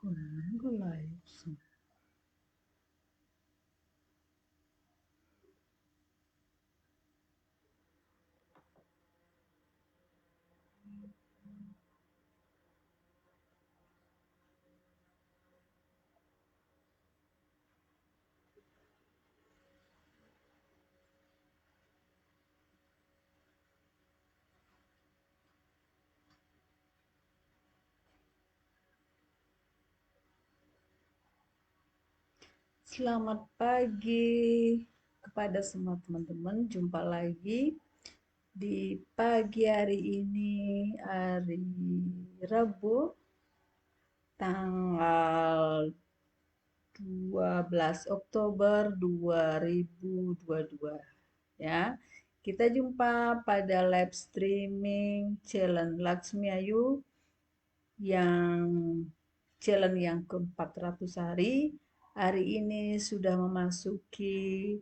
Nunggu live sih. Selamat pagi kepada semua teman-teman. Jumpa lagi di pagi hari ini, hari Rabu, tanggal 12 Oktober 2022. Ya, kita jumpa pada live streaming challenge Laksmi Ayu yang challenge yang ke-400 hari. Hari ini sudah memasuki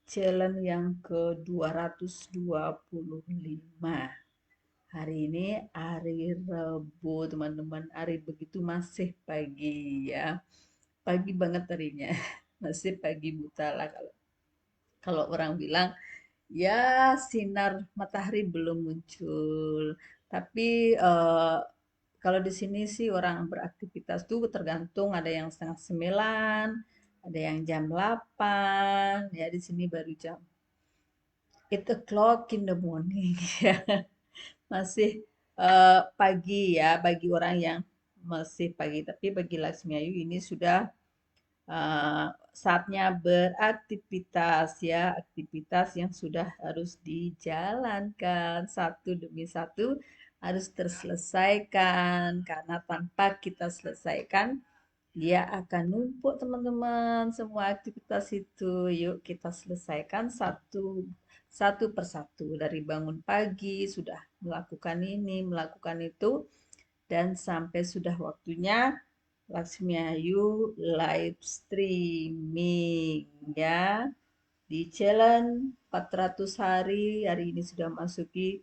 challenge yang ke-225. Hari ini hari Rabu, teman-teman. Hari begitu masih pagi ya. Pagi banget harinya. Masih pagi buta lah kalau orang bilang. Ya, sinar matahari belum muncul. Tapi kalau di sini sih orang beraktivitas tuh tergantung, ada yang setengah 9, ada yang jam 8, ya di sini baru jam 8 o'clock in the morning. Ya. Masih pagi ya bagi orang yang masih pagi. Tapi bagi Laksmi Ayu ini sudah saatnya beraktivitas ya, aktivitas yang sudah harus dijalankan satu demi satu harus terselesaikan karena tanpa kita selesaikan dia akan numpuk teman-teman semua aktivitas itu. Yuk kita selesaikan satu satu persatu dari bangun pagi sudah melakukan ini, melakukan itu dan sampai sudah waktunya Laksmi Ayu live streaming ya di challenge 400 hari. Hari ini sudah masuki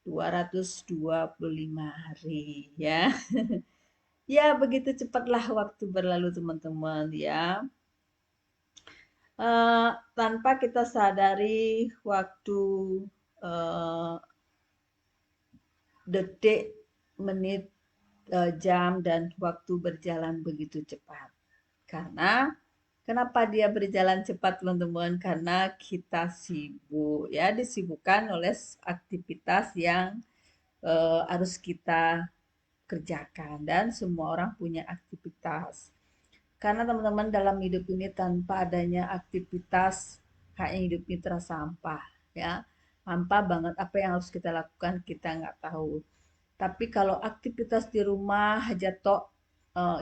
225 hari ya. Ya, begitu cepatlah waktu berlalu teman-teman ya. Tanpa kita sadari waktu eh, detik, menit, jam dan waktu berjalan begitu cepat. Karena kenapa dia berjalan cepat teman-teman? Karena kita sibuk ya, disibukkan oleh aktivitas yang harus kita kerjakan dan semua orang punya aktivitas. Karena teman-teman dalam hidup ini tanpa adanya aktivitas kayak hidup ini terasa hampa ya. Hampa banget apa yang harus kita lakukan kita nggak tahu. Tapi kalau aktivitas di rumah aja tok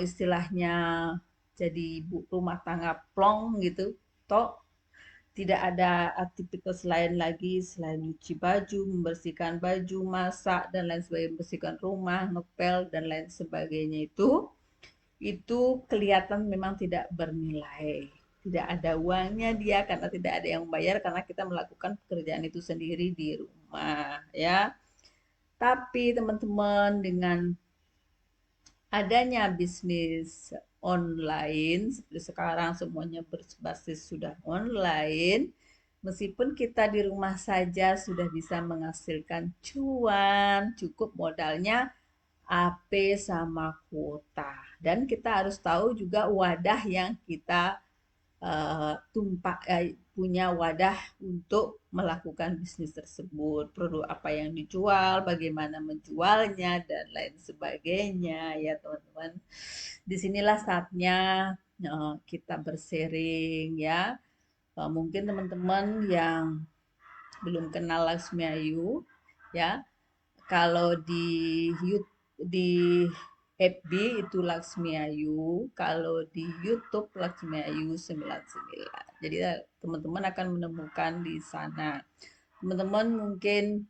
istilahnya jadi ibu rumah tangga plong gitu, tok tidak ada aktivitas lain lagi selain nyuci baju, membersihkan baju, masak dan lain sebagainya, membersihkan rumah, ngepel dan lain sebagainya itu kelihatan memang tidak bernilai. Tidak ada uangnya dia karena tidak ada yang membayar karena kita melakukan pekerjaan itu sendiri di rumah ya. Tapi teman-teman dengan adanya bisnis online seperti sekarang semuanya berbasis sudah online, meskipun kita di rumah saja sudah bisa menghasilkan cuan, cukup modalnya AP sama kuota. Dan kita harus tahu juga wadah yang kita punya wadah untuk melakukan bisnis tersebut, produk apa yang dijual, bagaimana menjualnya dan lain sebagainya ya teman-teman. Disinilah saatnya kita bersharing ya. Mungkin teman-teman yang belum kenal Laksmi Ayu ya, kalau di FB itu Laksmi Ayu, kalau di YouTube Laksmi Ayu 99. Jadi teman-teman akan menemukan di sana. Teman-teman mungkin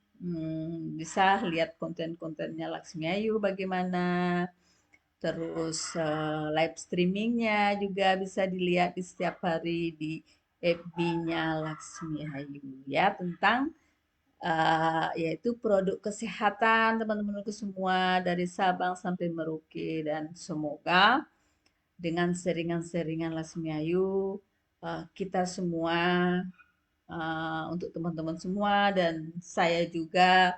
bisa lihat konten-kontennya Laksmi Ayu bagaimana. Terus live streamingnya juga bisa dilihat di setiap hari di FB-nya Laksmi Ayu ya tentang yaitu produk kesehatan teman-temanku semua dari Sabang sampai Merauke dan semoga dengan seringan-seringan Lasmi Ayu, kita semua, untuk teman-teman semua dan saya juga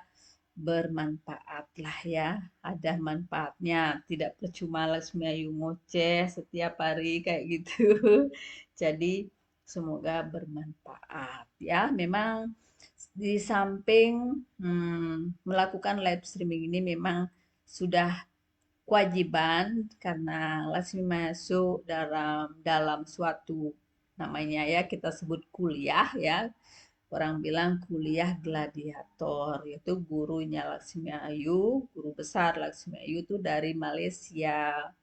bermanfaat lah ya, ada manfaatnya, tidak percuma Lasmi Ayu ngoceh setiap hari kayak gitu. Jadi semoga bermanfaat ya. Memang di samping melakukan live streaming ini memang sudah kewajiban karena Lasmi masuk dalam dalam suatu namanya ya kita sebut kuliah ya. Orang bilang kuliah gladiator, yaitu gurunya Laksmi Ayu, guru besar Laksmi Ayu itu dari Malaysia.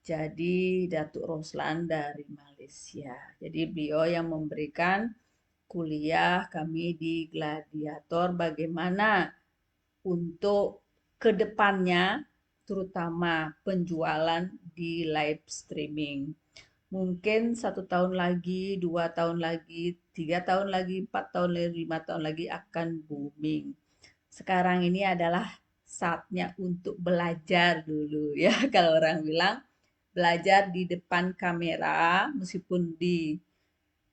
Jadi Datuk Roslan dari Malaysia. Jadi beliau yang memberikan kuliah kami di gladiator bagaimana untuk kedepannya terutama penjualan di live streaming. Mungkin 1 tahun lagi, 2 tahun lagi, 3 tahun lagi, 4 tahun lagi, 5 tahun lagi akan booming. Sekarang ini adalah saatnya untuk belajar dulu ya. Kalau orang bilang belajar di depan kamera, meskipun di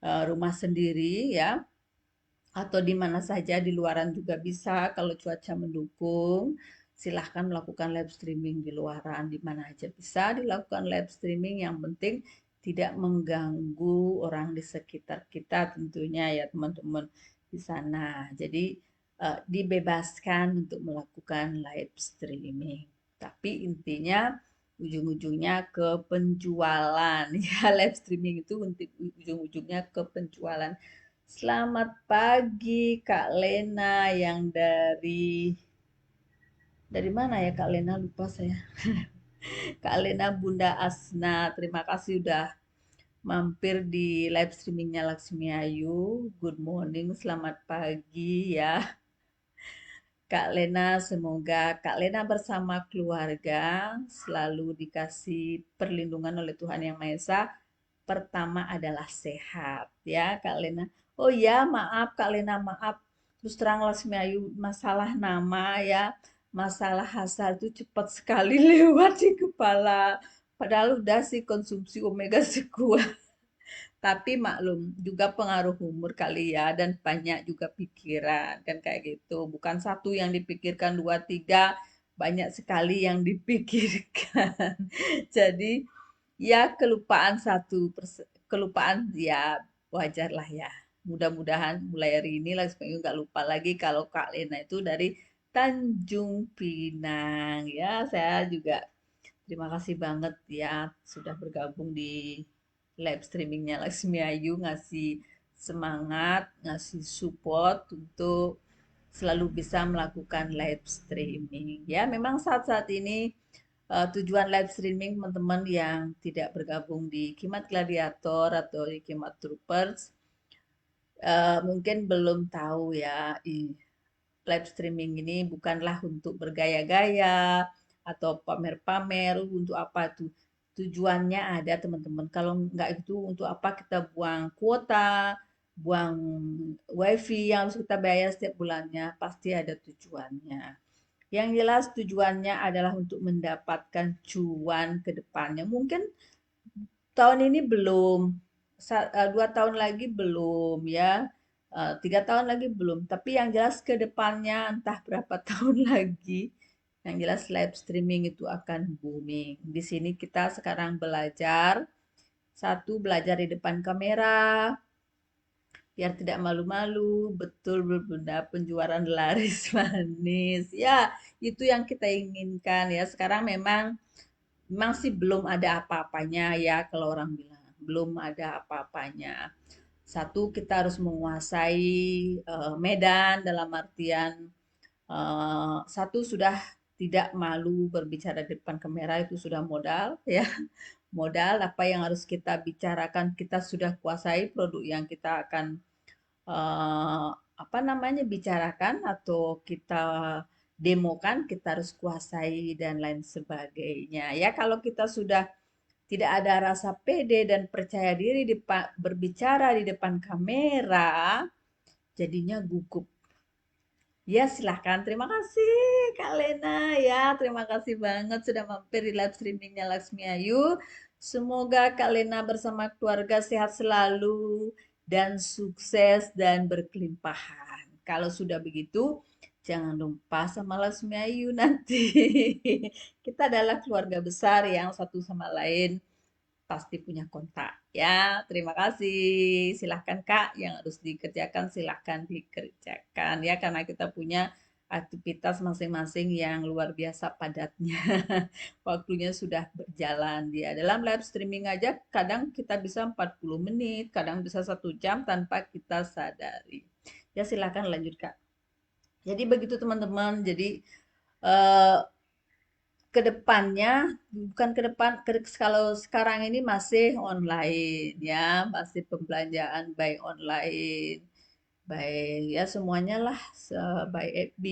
rumah sendiri ya, atau di mana saja di luaran juga bisa kalau cuaca mendukung. Silahkan melakukan live streaming di luaran, di mana aja bisa dilakukan live streaming. Yang penting tidak mengganggu orang di sekitar kita tentunya ya teman-teman di sana. Jadi dibebaskan untuk melakukan live streaming. Tapi intinya ujung-ujungnya ke penjualan ya live streaming itu ujung-ujungnya ke penjualan. Selamat pagi Kak Lena yang dari mana ya Kak Lena lupa saya. Kak Lena Bunda Asna, terima kasih udah mampir di live streamingnya Laksmi Ayu. Good morning, selamat pagi ya. Kak Lena, semoga Kak Lena bersama keluarga selalu dikasih perlindungan oleh Tuhan Yang Maha Esa. Pertama adalah sehat ya Kak Lena. Oh ya, maaf Kak Lena, maaf. Terus terang Lasmi Ayu masalah nama ya, masalah hasal itu cepat sekali lewat di kepala. Padahal udah sih konsumsi omega sekuat. Tapi maklum juga pengaruh umur kali ya dan banyak juga pikiran kan kayak gitu. Bukan satu yang dipikirkan, dua, tiga, banyak sekali yang dipikirkan. Jadi ya kelupaan kelupaan ya wajar lah ya. Mudah-mudahan mulai hari ini lah supaya nggak lupa lagi kalau Kak Lena itu dari Tanjung Pinang ya. Saya juga terima kasih banget ya sudah bergabung di live streamingnya Laksmi Ayu, ngasih semangat, ngasih support untuk selalu bisa melakukan live streaming. Ya, memang saat-saat ini tujuan live streaming teman-teman yang tidak bergabung di Kimat Gladiator atau di Kimat Troopers mungkin belum tahu ya, live streaming ini bukanlah untuk bergaya-gaya atau pamer-pamer untuk apa tuh. Tujuannya ada teman-teman. Kalau nggak itu untuk apa kita buang kuota, buang wifi yang harus kita bayar setiap bulannya. Pasti ada tujuannya. Yang jelas tujuannya adalah untuk mendapatkan cuan ke depannya. Mungkin tahun ini belum, 2 tahun lagi belum ya, 3 tahun lagi belum. Tapi yang jelas ke depannya entah berapa tahun lagi, yang jelas live streaming itu akan booming. Di sini kita sekarang belajar, satu belajar di depan kamera, biar tidak malu-malu, betul berbunda penjualan laris manis. Ya, itu yang kita inginkan ya. Sekarang memang sih belum ada apa-apanya ya kalau orang bilang. Belum ada apa-apanya. Satu, kita harus menguasai medan dalam artian satu sudah tidak malu berbicara di depan kamera itu sudah modal ya. Modal apa yang harus kita bicarakan kita sudah kuasai produk yang kita akan apa namanya bicarakan atau kita demokan kita harus kuasai dan lain sebagainya. Ya kalau kita sudah tidak ada rasa pede dan percaya diri berbicara di depan kamera, jadinya gugup. Ya, silahkan. Terima kasih, Kak Lena. Ya, terima kasih banget sudah mampir di live streamingnya Laksmi Ayu. Semoga Kak Lena bersama keluarga sehat selalu dan sukses dan berkelimpahan. Kalau sudah begitu, jangan lupa sama Laksmi Ayu nanti. Kita adalah keluarga besar yang satu sama lain pasti punya kontak. Ya, terima kasih. Silahkan Kak, yang harus dikerjakan silahkan dikerjakan ya, karena kita punya aktivitas masing-masing yang luar biasa padatnya. Waktunya sudah berjalan dia. Dalam live streaming aja kadang kita bisa 40 menit, kadang bisa 1 jam tanpa kita sadari. Ya silahkan lanjut Kak. Jadi begitu teman-teman. Jadi eh, ke depannya, bukan ke depan, kalau sekarang ini masih online ya, masih pembelanjaan by online, baik ya semuanya lah, by FB,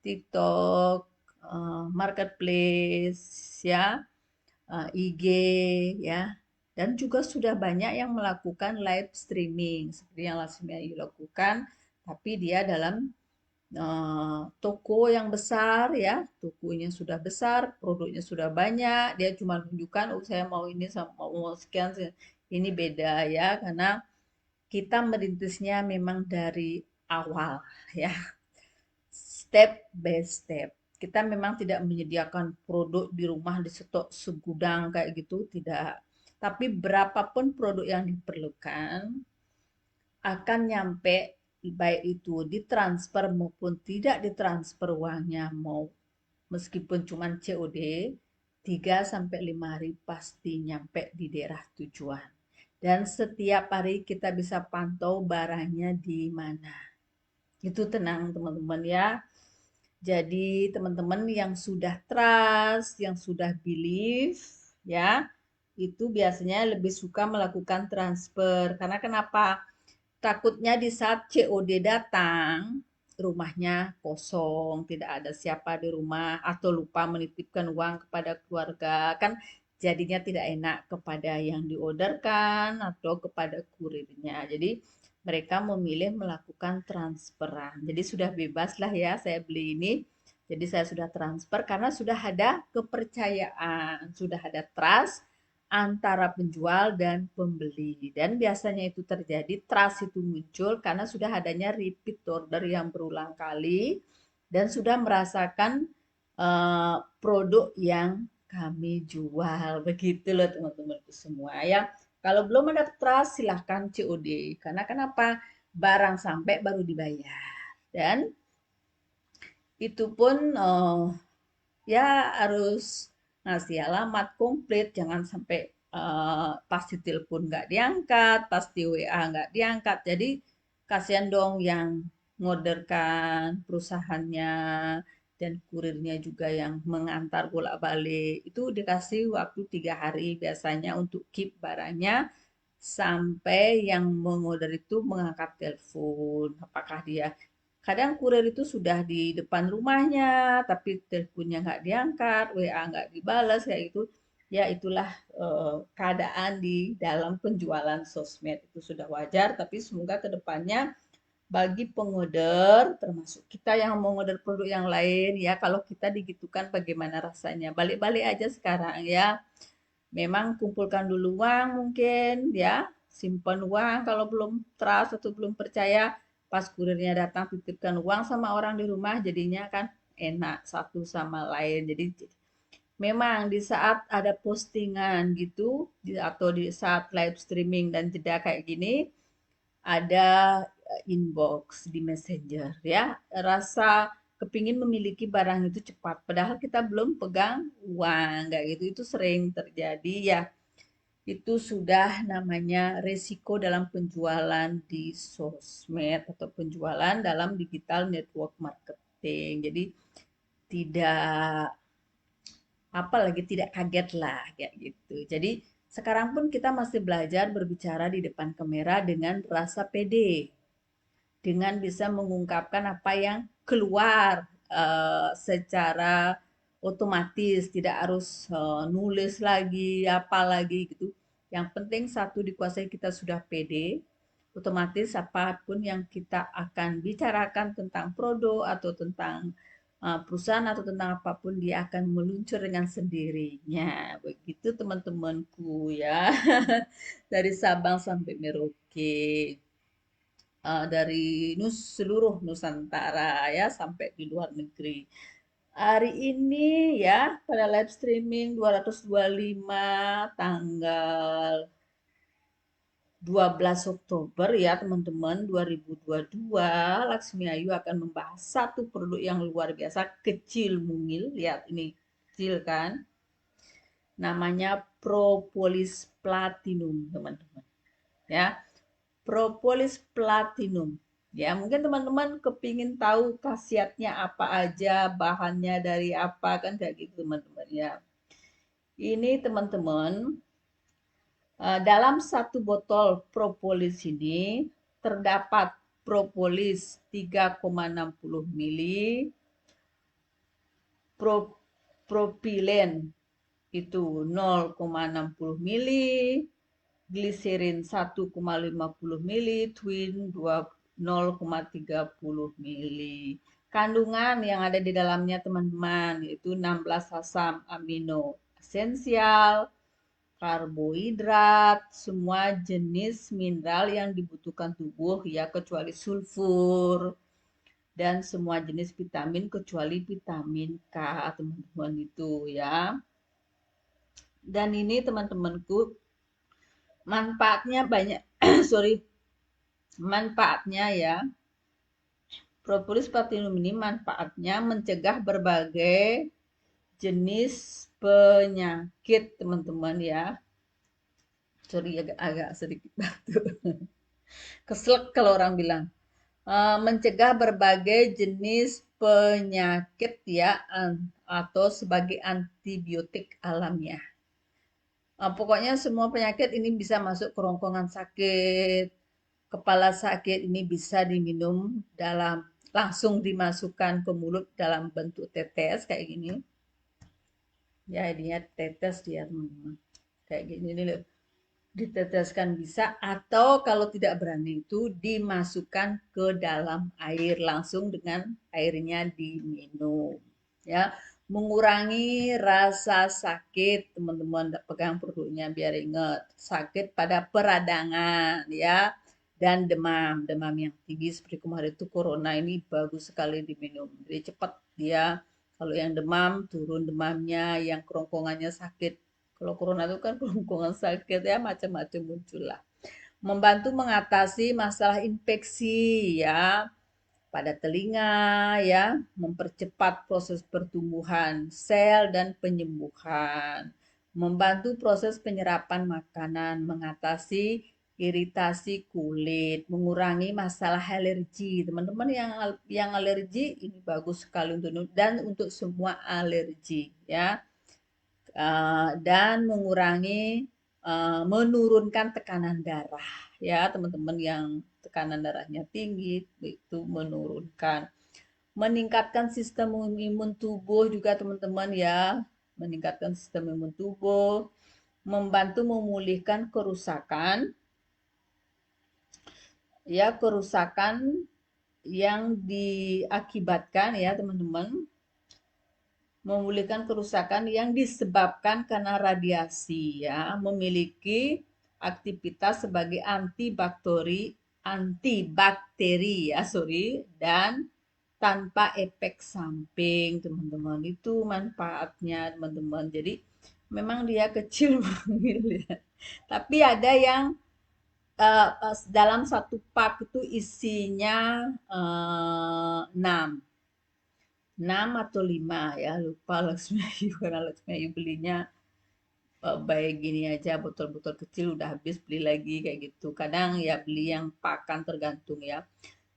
TikTok, Marketplace ya, IG ya, dan juga sudah banyak yang melakukan live streaming seperti yang Lasmia lakukan, tapi dia dalam toko yang besar ya, tokonya sudah besar, produknya sudah banyak, dia cuma tunjukkan, oh saya mau ini sama mau sekian, ini beda ya, karena kita merintisnya memang dari awal ya, step by step. Kita memang tidak menyediakan produk di rumah di stok segudang kayak gitu, tidak. Tapi berapapun produk yang diperlukan, akan nyampe baik itu ditransfer maupun tidak ditransfer uangnya mau meskipun cuma COD 3 sampai 5 hari pasti nyampe di daerah tujuan. Dan setiap hari kita bisa pantau barangnya di mana. Itu tenang teman-teman ya. Jadi teman-teman yang sudah trust, yang sudah believe ya, itu biasanya lebih suka melakukan transfer. Karena kenapa? Takutnya di saat COD datang, rumahnya kosong, tidak ada siapa di rumah, atau lupa menitipkan uang kepada keluarga, kan jadinya tidak enak kepada yang diorderkan atau kepada kurirnya. Jadi mereka memilih melakukan transferan. Jadi sudah bebas lah ya, saya beli ini. Jadi saya sudah transfer karena sudah ada kepercayaan, sudah ada trust antara penjual dan pembeli. Dan biasanya itu terjadi, trust itu muncul karena sudah adanya repeat order yang berulang kali dan sudah merasakan produk yang kami jual. Begitu loh teman-teman semua ya. Kalau belum ada trust silahkan COD. Karena kenapa? Barang sampai baru dibayar. Dan itu pun ya harus ngasih alamat komplit, jangan sampai pasti telepon nggak diangkat, pasti WA nggak diangkat. Jadi kasihan dong yang ngorderkan perusahaannya dan kurirnya juga yang mengantar bolak-balik. Itu dikasih waktu 3 hari biasanya untuk keep barangnya sampai yang mengorder itu mengangkat telepon. Apakah dia kadang kurir itu sudah di depan rumahnya, tapi teleponnya nggak diangkat, WA nggak dibalas, kayak itu. Ya itulah keadaan di dalam penjualan sosmed itu sudah wajar, tapi semoga kedepannya bagi pengorder, termasuk kita yang mau order produk yang lain, ya kalau kita digitukan bagaimana rasanya. Balik-balik aja sekarang ya. Memang kumpulkan dulu uang mungkin ya, simpan uang kalau belum trust atau belum percaya, pas kurirnya datang titipkan uang sama orang di rumah jadinya kan enak satu sama lain. Jadi memang di saat ada postingan gitu atau di saat live streaming dan jeda kayak gini ada inbox di Messenger ya. Rasa kepingin memiliki barang itu cepat padahal kita belum pegang uang kayak gitu, itu sering terjadi ya. Itu sudah namanya resiko dalam penjualan di sosmed atau penjualan dalam digital network marketing. Jadi tidak apalagi tidak kaget lah kayak gitu. Jadi sekarang pun kita masih belajar berbicara di depan kamera dengan rasa pede, dengan bisa mengungkapkan apa yang keluar secara otomatis, tidak harus nulis lagi, apa lagi gitu. Yang penting satu dikuasai kita sudah pede, otomatis apapun yang kita akan bicarakan tentang produk atau tentang perusahaan atau tentang apapun dia akan meluncur dengan sendirinya. Begitu teman-temanku ya. Dari Sabang sampai Merauke. Dari seluruh Nusantara ya sampai di luar negeri. Hari ini ya pada live streaming 225 tanggal 12 Oktober ya teman-teman 2022, Laksmi Ayu akan membahas satu produk yang luar biasa kecil mungil. Lihat ini kecil kan, namanya Propolis Platinum teman-teman ya. Propolis Platinum ya, mungkin teman-teman kepingin tahu khasiatnya apa aja, bahannya dari apa kan kayak gitu teman-teman ya. Ini teman-teman, dalam satu botol propolis ini terdapat propolis 3,60 mili, propilen itu 0,60 mili, gliserin 1,50 mili, twin 0,30 mili. Kandungan yang ada di dalamnya teman-teman yaitu 16 asam amino esensial, karbohidrat, semua jenis mineral yang dibutuhkan tubuh ya kecuali sulfur, dan semua jenis vitamin kecuali vitamin K teman-teman itu ya. Dan ini teman-temanku manfaatnya banyak. Sorry, manfaatnya ya, propolis platinum ini manfaatnya mencegah berbagai jenis penyakit teman-teman ya. Sorry agak sedikit batuk. Keselak kalau orang bilang. Mencegah berbagai jenis penyakit ya, atau sebagai antibiotik alamiah. Pokoknya semua penyakit ini bisa masuk kerongkongan sakit, kepala sakit ini bisa diminum dalam langsung dimasukkan ke mulut dalam bentuk tetes kayak gini. Ya, ini tetes dia teman-teman. Kayak gini nih, diteteskan bisa, atau kalau tidak berani itu dimasukkan ke dalam air langsung dengan airnya diminum. Ya, mengurangi rasa sakit teman-teman, pegang produknya biar ingat sakit pada peradangan ya, dan demam yang tinggi seperti kemarin itu corona ini bagus sekali diminum. Jadi cepat dia, kalau yang demam turun demamnya, yang kerongkongannya sakit. Kalau corona itu kan kerongkongan sakit ya, macam-macam muncul lah. Membantu mengatasi masalah infeksi ya pada telinga ya, mempercepat proses pertumbuhan sel dan penyembuhan, membantu proses penyerapan makanan, mengatasi iritasi kulit, mengurangi masalah alergi. Teman-teman yang alergi ini bagus sekali untuk, dan untuk semua alergi ya. Dan menurunkan tekanan darah ya teman-teman, yang tekanan darahnya tinggi itu menurunkan, meningkatkan sistem imun tubuh juga teman-teman ya, meningkatkan sistem imun tubuh, membantu memulihkan kerusakan yang diakibatkan ya teman-teman, memulihkan kerusakan yang disebabkan karena radiasi ya, memiliki aktivitas sebagai antibakteri ya, dan tanpa efek samping teman-teman. Itu manfaatnya teman-teman. Jadi memang dia kecil banget ya. Tapi ada yang dalam satu pak itu isinya 6 atau 5 ya, lupa Laksmi Ayu karena Laksmi Ayu belinya baik gini aja, botol-botol kecil udah habis beli lagi kayak gitu. Kadang ya beli yang pakan tergantung ya.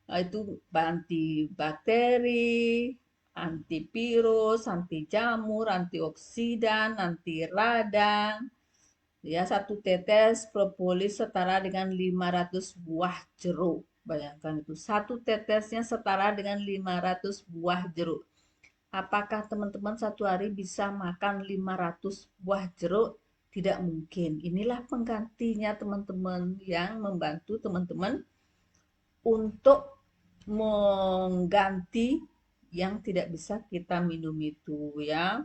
Itu anti bakteri, antivirus, anti jamur, antioksidan, anti radang. Ya, satu tetes propolis setara dengan 500 buah jeruk. Bayangkan itu, satu tetesnya setara dengan 500 buah jeruk. Apakah teman-teman satu hari bisa makan 500 buah jeruk? Tidak mungkin. Inilah penggantinya teman-teman yang membantu teman-teman untuk mengganti yang tidak bisa kita minum itu ya.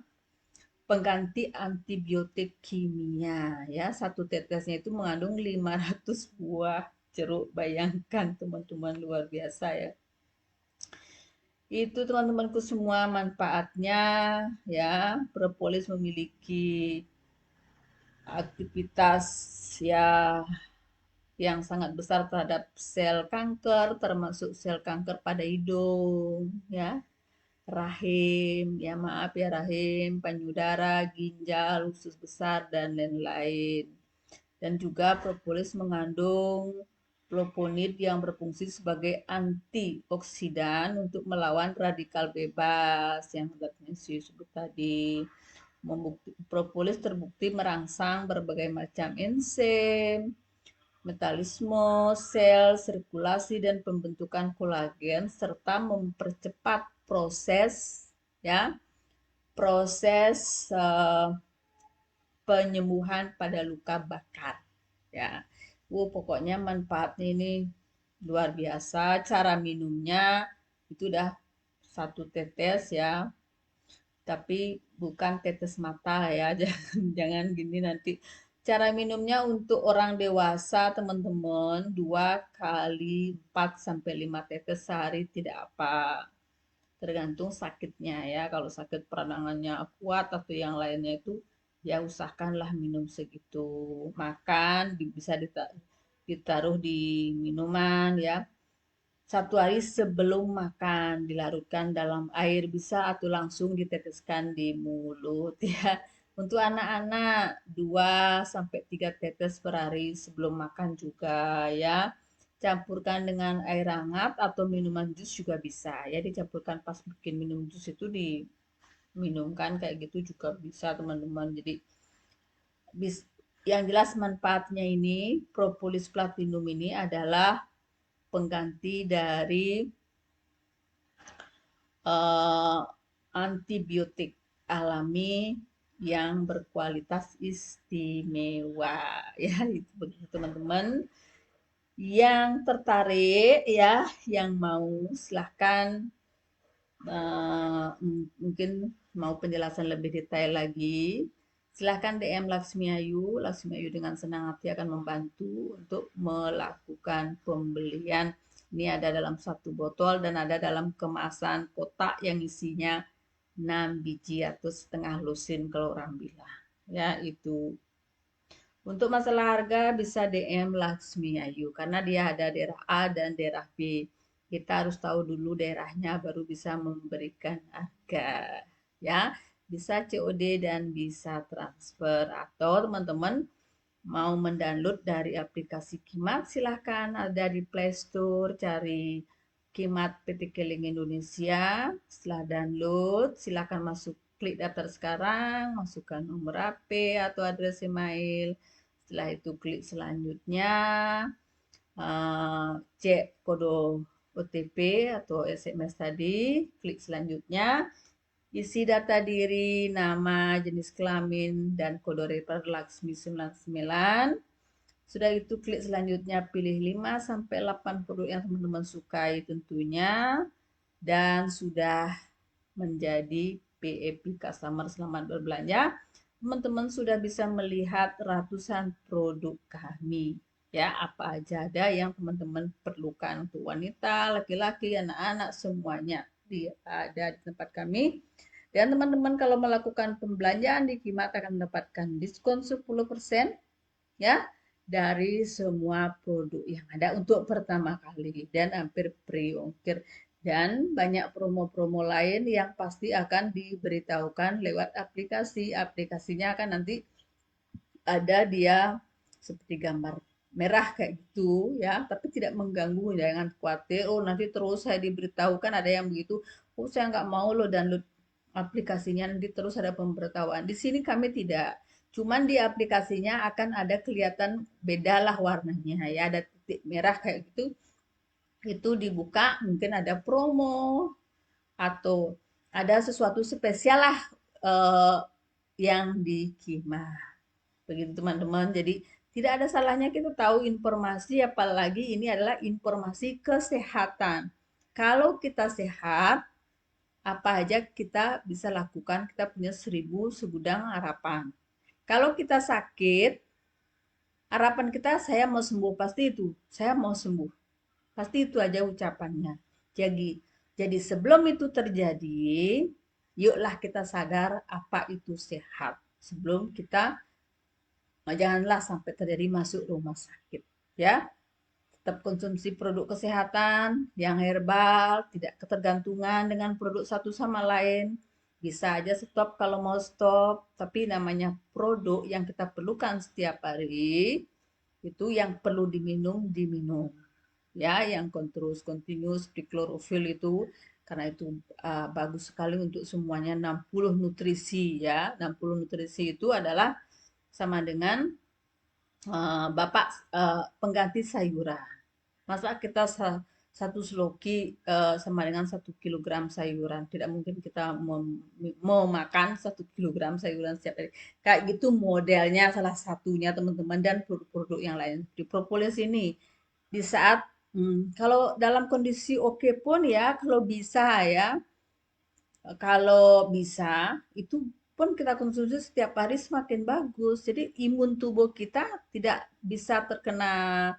Pengganti antibiotik kimia ya. Satu tetesnya itu mengandung 500 buah jeruk. Bayangkan teman-teman, luar biasa ya. Itu teman-temanku semua manfaatnya ya. Propolis memiliki aktivitas ya yang sangat besar terhadap sel kanker, termasuk sel kanker pada hidung ya, rahim, ya maaf ya, rahim, payudara, ginjal, usus besar dan lain-lain. Dan juga propolis mengandung flavonoid yang berfungsi sebagai antioksidan untuk melawan radikal bebas yang saya sebut tadi. Propolis terbukti merangsang berbagai macam enzim, metabolisme sel, sirkulasi dan pembentukan kolagen serta mempercepat proses ya, proses penyembuhan pada luka bakar ya. Pokoknya manfaatnya ini luar biasa. Cara minumnya itu udah satu tetes ya, tapi bukan tetes mata ya. Jangan gini nanti. Cara minumnya untuk orang dewasa teman-teman 2 kali 4 sampai 5 tetes sehari tidak apa. Tergantung sakitnya ya. Kalau sakit peradangannya kuat atau yang lainnya itu ya usahakanlah minum segitu. Makan bisa ditaruh di minuman ya. 1 hari sebelum makan dilarutkan dalam air bisa atau langsung diteteskan di mulut ya. Untuk anak-anak 2 sampai 3 tetes per hari sebelum makan juga ya. Campurkan dengan air hangat atau minuman jus juga bisa ya, dicampurkan pas bikin minum jus itu diminumkan kayak gitu juga bisa teman-teman. Jadi yang jelas manfaatnya ini propolis platinum ini adalah pengganti dari antibiotik alami yang berkualitas istimewa ya. Itu begitu teman-teman. Yang tertarik ya, yang mau silahkan mungkin mau penjelasan lebih detail lagi, silahkan DM Laksmi Ayu. Laksmi Ayu dengan senang hati akan membantu untuk melakukan pembelian. Ini ada dalam 1 botol dan ada dalam kemasan kotak yang isinya 6 biji atau setengah lusin kalau orang bilang. Ya, itu. Untuk masalah harga bisa DM Laksmi Ayu karena dia ada daerah A dan daerah B. Kita harus tahu dulu daerahnya baru bisa memberikan harga. Ya, bisa COD dan bisa transfer atau teman-teman mau mendownload dari aplikasi Kimat silahkan, ada di Play Store, cari Kimat PT Keling Indonesia. Setelah download silahkan masuk, klik daftar sekarang, masukkan nomor HP atau address email. Setelah itu klik selanjutnya, cek kode OTP atau SMS tadi, klik selanjutnya, isi data diri, nama, jenis kelamin, dan kode refer Laksmi 99. Sudah itu klik selanjutnya, pilih 5 sampai 8 produk yang teman-teman sukai tentunya, dan sudah menjadi PEP Customer. Selamat berbelanja. Teman-teman sudah bisa melihat ratusan produk kami. Ya, apa aja ada yang teman-teman perlukan untuk wanita, laki-laki, anak-anak, semuanya ada di tempat kami. Dan teman-teman kalau melakukan pembelanjaan di Kimat akan mendapatkan diskon 10% ya dari semua produk yang ada untuk pertama kali dan hampir free ongkir. Dan banyak promo-promo lain yang pasti akan diberitahukan lewat aplikasi. Aplikasinya akan nanti ada dia seperti gambar merah kayak gitu ya, tapi tidak mengganggu, jangan khawatir. Oh nanti terus saya diberitahukan ada yang begitu. Oh saya nggak mau loh download aplikasinya nanti terus ada pemberitahuan. Di sini kami tidak. Cuman di aplikasinya akan ada kelihatan bedalah warnanya ya, ada titik merah kayak gitu. Itu dibuka mungkin ada promo atau ada sesuatu spesial lah yang di Kima. Begitu teman-teman. Jadi tidak ada salahnya kita tahu informasi, apalagi ini adalah informasi kesehatan. Kalau kita sehat, apa aja kita bisa lakukan, kita punya 1000 segudang harapan. Kalau kita sakit, harapan kita saya mau sembuh, pasti itu, saya mau sembuh. Pasti itu aja ucapannya. Jadi sebelum itu terjadi, yuklah kita sadar apa itu sehat. Sebelum kita janganlah sampai terjadi masuk rumah sakit, ya. Tetap konsumsi produk kesehatan yang herbal, tidak ketergantungan dengan produk satu sama lain. Bisa aja stop kalau mau stop, tapi namanya produk yang kita perlukan setiap hari, itu yang perlu diminum, diminum. Ya, yang terus continuous seperti klorofil itu, karena itu bagus sekali untuk semuanya. 60 nutrisi, ya. 60 nutrisi itu adalah sama dengan Bapak pengganti sayuran. Masa kita satu sloki sama dengan 1 kilogram sayuran. Tidak mungkin kita mau makan 1 kilogram sayuran setiap hari. Kayak gitu modelnya salah satunya teman-teman, dan produk-produk yang lain. Di propolis ini di saat kalau dalam kondisi oke pun ya, kalau bisa itu pun kita konsumsi setiap hari semakin bagus. Jadi imun tubuh kita tidak bisa terkena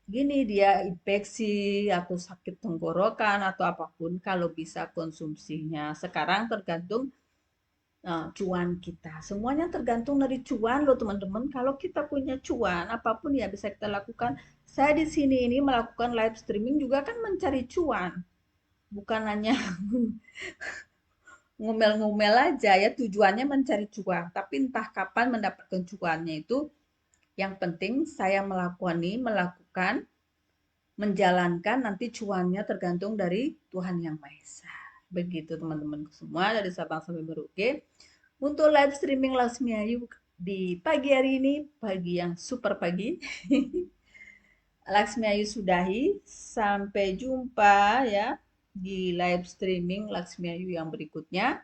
gini, dia infeksi atau sakit tenggorokan atau apapun kalau bisa konsumsinya. Sekarang tergantung cuan kita. Semuanya tergantung dari cuan loh teman-teman. Kalau kita punya cuan, apapun ya bisa kita lakukan. Saya di sini ini melakukan live streaming juga kan mencari cuan. Bukan hanya ngomel-ngomel aja ya, tujuannya mencari cuan. Tapi entah kapan mendapatkan cuannya itu, yang penting saya melakukan, menjalankan, nanti cuannya tergantung dari Tuhan Yang Maha Esa. Begitu teman-teman semua dari Sabang sampai Merauke. Untuk live streaming Lasmi Ayu di pagi hari ini, pagi yang super pagi. Laksmi Ayu sudahi. Sampai jumpa ya di live streaming Laksmi Ayu yang berikutnya.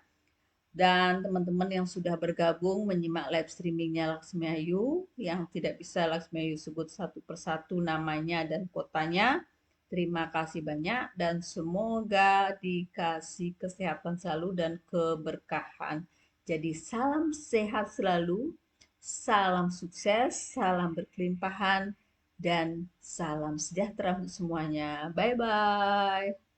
Dan teman-teman yang sudah bergabung menyimak live streamingnya Laksmi Ayu, yang tidak bisa Laksmi Ayu sebut satu persatu namanya dan kotanya, terima kasih banyak dan semoga dikasih kesehatan selalu dan keberkahan. Jadi salam sehat selalu, salam sukses, salam berkelimpahan, dan salam sejahtera untuk semuanya. Bye-bye.